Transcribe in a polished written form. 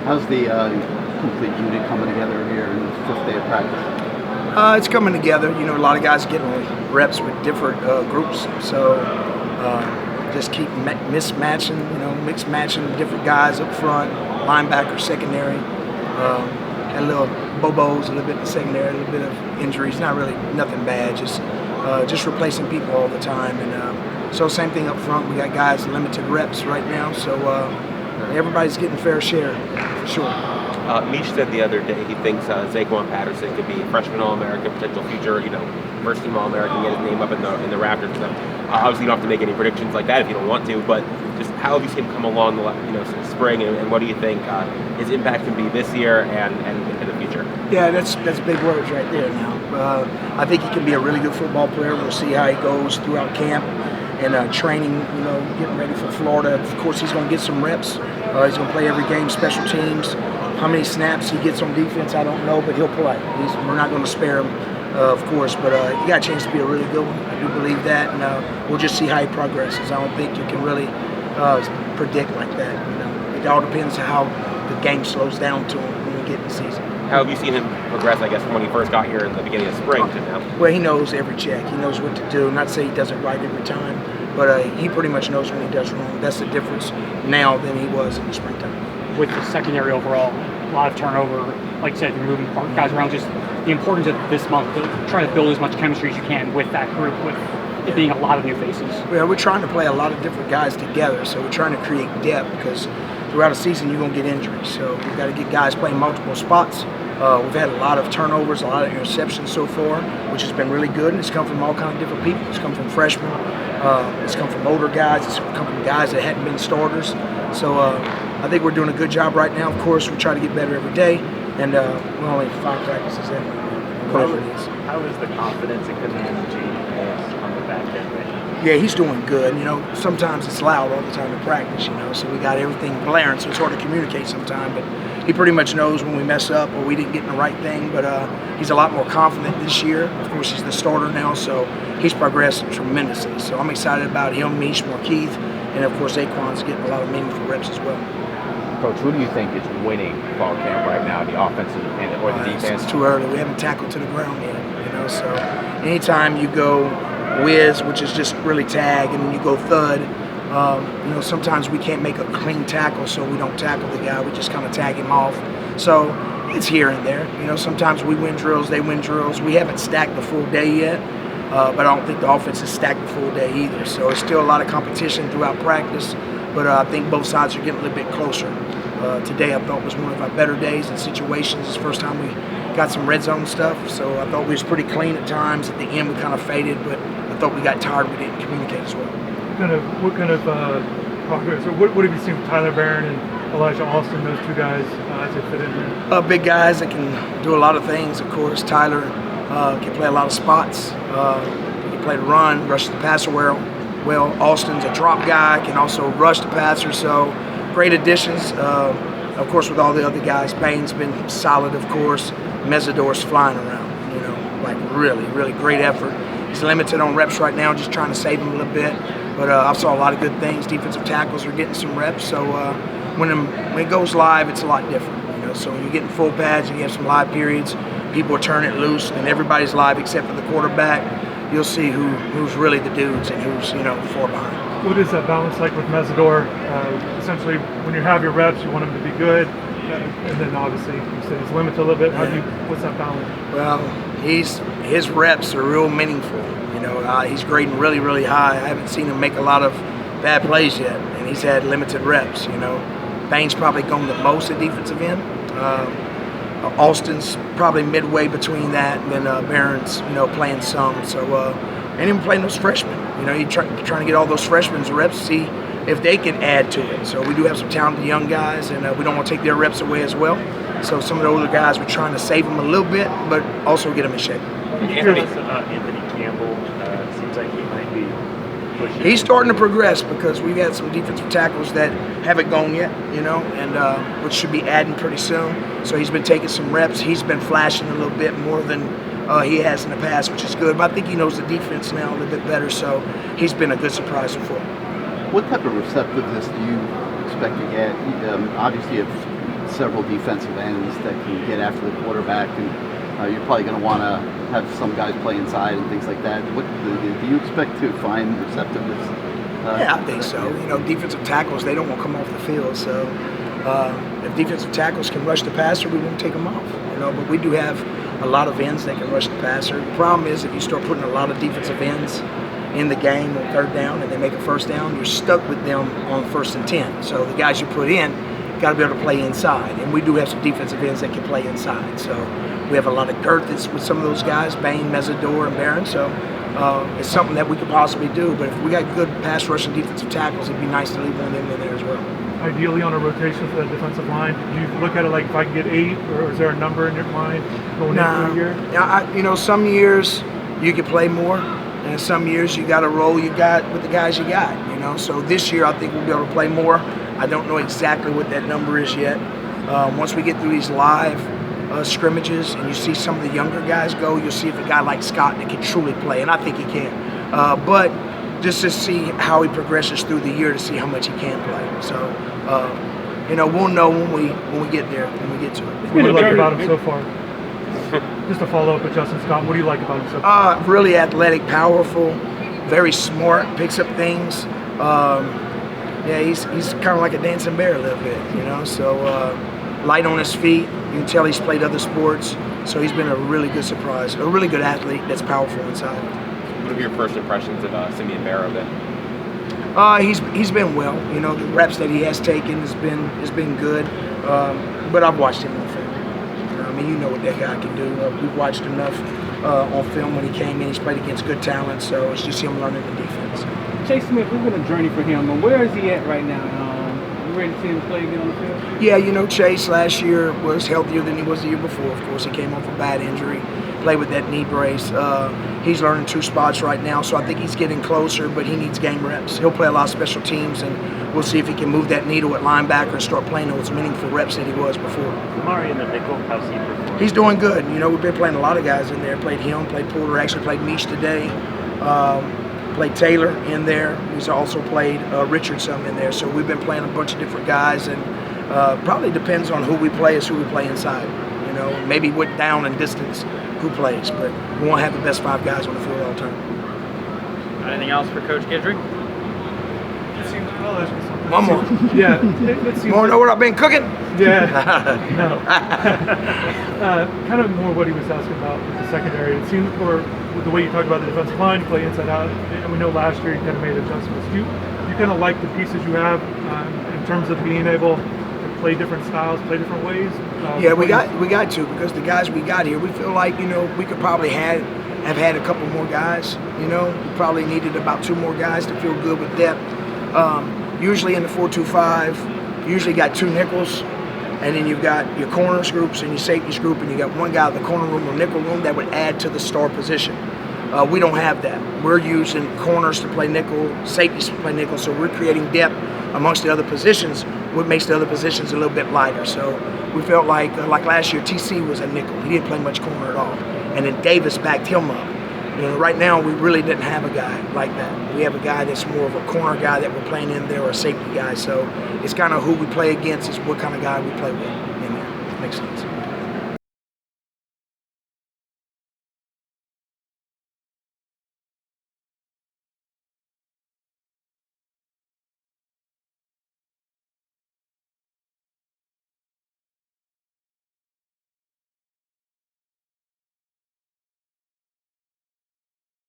How's the complete unit coming together here in the fifth day of practice? It's coming together. You know, a lot of guys getting reps with different groups, so just keep mismatching, mix matching different guys up front, linebacker, secondary. Had a little bobos, a little bit in the secondary, a little bit of injuries. Not really nothing bad, just replacing people all the time. And so same thing up front. We got guys limited reps right now, so everybody's getting fair share for sure. Meach said the other day he thinks Zon Patterson could be a freshman All-American, potential future, first team All-American, get his name up in the rafters. Obviously, you don't have to make any predictions like that if you don't want to, but just how have you seen him come along, since spring, and what do you think his impact can be this year and in the future? Yeah, that's big words right there now. I think he can be a really good football player. We'll see how he goes throughout camp and training, getting ready for Florida. Of course, he's going to get some reps. He's going to play every game, special teams. How many snaps he gets on defense, I don't know, but he'll play. We're not going to spare him, of course, but he got a chance to be a really good one. I do believe that, and we'll just see how he progresses. I don't think you can really predict like that. It all depends on how the game slows down to him when we get in the season. How have you seen him progress, I guess, from when he first got here in the beginning of spring to now? Well, he knows every check. He knows what to do. Not to say he does it right every time, but he pretty much knows when he does wrong. That's the difference now than he was in the springtime. With the secondary overall, a lot of turnover. Like you said, you're moving guys around. Just the importance of this month, trying to build as much chemistry as you can with that group, with it being a lot of new faces. Well, we're trying to play a lot of different guys together, so we're trying to create depth because throughout a season you're going to get injuries. So we've got to get guys playing multiple spots. We've had a lot of turnovers, a lot of interceptions so far, which has been really good, and it's come from all kinds of different people. It's come from freshmen, it's come from older guys, it's come from guys that hadn't been starters. So I think we're doing a good job right now. Of course, we try to get better every day, and we're only 5 practices in. How is the confidence and energy on the back end? Yeah, he's doing good. Sometimes it's loud all the time in practice, so we got everything blaring, so it's hard to communicate sometimes, but he pretty much knows when we mess up or we didn't get in the right thing, but he's a lot more confident this year. Of course, he's the starter now, so he's progressed tremendously. So I'm excited about him, Meesh, Keith, and of course, Aquan's getting a lot of meaningful reps as well. Coach, who do you think is winning fall camp right now, the offensive or the defense? It's too early. We haven't tackled to the ground yet, so anytime you go whiz, which is just really tag, and then you go thud, sometimes we can't make a clean tackle, so we don't tackle the guy. We just kind of tag him off. So it's here and there. Sometimes we win drills, they win drills. We haven't stacked the full day yet, but I don't think the offense has stacked the full day either. So it's still a lot of competition throughout practice, but I think both sides are getting a little bit closer. Today I thought was one of our better days in situations. It's the first time we got some red zone stuff, so I thought we was pretty clean at times. At the end we kind of faded, but I thought we got tired. We didn't communicate as well. What kind of progress, or what have you seen with Tyler Barron and Elijah Austin, those two guys, as they fit in there? Big guys that can do a lot of things, of course. Tyler can play a lot of spots. He can play the run, rush the passer well. Austin's a drop guy, can also rush the passer, so great additions. Of course, with all the other guys, Bain's been solid, of course. Mesidor's flying around, really, really great effort. He's limited on reps right now, just trying to save him a little bit. But I saw a lot of good things. Defensive tackles are getting some reps, so when it goes live, it's a lot different. So when you're getting full pads and you have some live periods, people are turning it loose, and everybody's live except for the quarterback. You'll see who's really the dudes and who's far behind. What is that balance like with Mesidor? Essentially, when you have your reps, you want him to be good, and then obviously you said he's limited a little bit. What's that balance? Well, his reps are real meaningful. He's grading really, really high. I haven't seen him make a lot of bad plays yet, and he's had limited reps. Bain's probably gone the most at defensive end. Austin's probably midway between that, and then Barron's playing some. So and even playing those freshmen. He's trying to get all those freshmen reps, see if they can add to it. So we do have some talented young guys, and we don't want to take their reps away as well. So some of the older guys, we're trying to save them a little bit, but also get them in shape. Anthony Campbell seems like he might be pushing. He's starting to progress because we've had some defensive tackles that haven't gone yet, and which should be adding pretty soon. So he's been taking some reps. He's been flashing a little bit more than he has in the past, which is good. But I think he knows the defense now a little bit better, so he's been a good surprise for him. What type of receptiveness do you expect to get? Obviously, if several defensive ends that can get after the quarterback, and you're probably going to want to have some guys play inside and things like that. What do you expect to find receptiveness? Yeah, I think so. You know, defensive tackles, they don't want to come off the field. So if defensive tackles can rush the passer, we won't take them off. You know, but we do have a lot of ends that can rush the passer. The problem is if you start putting a lot of defensive ends in the game on third down and they make a first down, you're stuck with them on 1st and 10. So the guys you put in got to be able to play inside. And we do have some defensive ends that can play inside. So we have a lot of girth with some of those guys, Bain, Mesidor, and Barron. So it's something that we could possibly do. But if we got good pass rushing defensive tackles, it'd be nice to leave one of them in there as well. Ideally on a rotation for that defensive line, do you look at it like if I can get 8, or is there a number in your mind going into a year? Yeah, you know, some years you can play more, and some years you got to roll you got with the guys you got. You know, so this year I think we'll be able to play more. I don't know exactly what that number is yet. Once we get through these live scrimmages and you see some of the younger guys go, you'll see if a guy like Scott that can truly play, and I think he can. But just to see how he progresses through the year to see how much he can play. So, you know, we'll know when we get there, when we get to it. What do you like about him so far? Just to follow up with Justin Scott, what do you like about him so far? Really athletic, powerful, very smart, picks up things. Yeah, he's kind of like a dancing bear a little bit, you know. So light on his feet. You can tell he's played other sports. So he's been a really good surprise, a really good athlete that's powerful inside. What have your first impressions of Simeon Barrow been? He's been well. You know, the reps that he has taken has been good. But I've watched him on film. You know, I mean, you know what that guy can do. We've watched enough on film when he came in. He's played against good talent, so it's just him learning the defense. Chase Smith, it's been a journey for him. And where is he at right now? You ready to see him play again on the field? Yeah, you know, Chase last year was healthier than he was the year before. Of course, he came off a bad injury, played with that knee brace. He's learning 2 spots right now, so I think he's getting closer, but he needs game reps. He'll play a lot of special teams, and we'll see if he can move that needle at linebacker and start playing those meaningful reps that he was before. Kamari in the nickel, how's he performing? He's doing good. You know, we've been playing a lot of guys in there. Played him, played Porter, actually played Mish today. Played Taylor in there. He's also played Richard some in there. So we've been playing a bunch of different guys, and probably depends on who we play is who we play inside. You know, maybe with down and distance who plays, but we won't have the best 5 guys on the field all the time. Anything else for Coach Guidry? One more. Yeah. It seems You want to know what I've been cooking? Yeah. No. Kind of more what he was asking about with the secondary. It seems, or with the way you talk about the defensive line, you play inside out, and we know last year you kind of made adjustments. You kind of like the pieces you have in terms of being able to play different styles, play different ways. Yeah, we got to, because the guys we got here, we feel like, you know, we could probably have had a couple more guys. You know, we probably needed about 2 more guys to feel good with depth. Usually in the 4-2-5, you usually got 2 nickels, and then you've got your corners groups and your safeties group, and you got 1 guy in the corner room or nickel room that would add to the star position. We don't have that. We're using corners to play nickel, safeties to play nickel, so we're creating depth amongst the other positions, what makes the other positions a little bit lighter. So we felt like last year, TC was a nickel. He didn't play much corner at all. And then Davis backed him up. You know, right now we really didn't have a guy like that. We have a guy that's more of a corner guy that we're playing in there, or a safety guy. So it's kind of who we play against is what kind of guy we play with in there. Makes sense.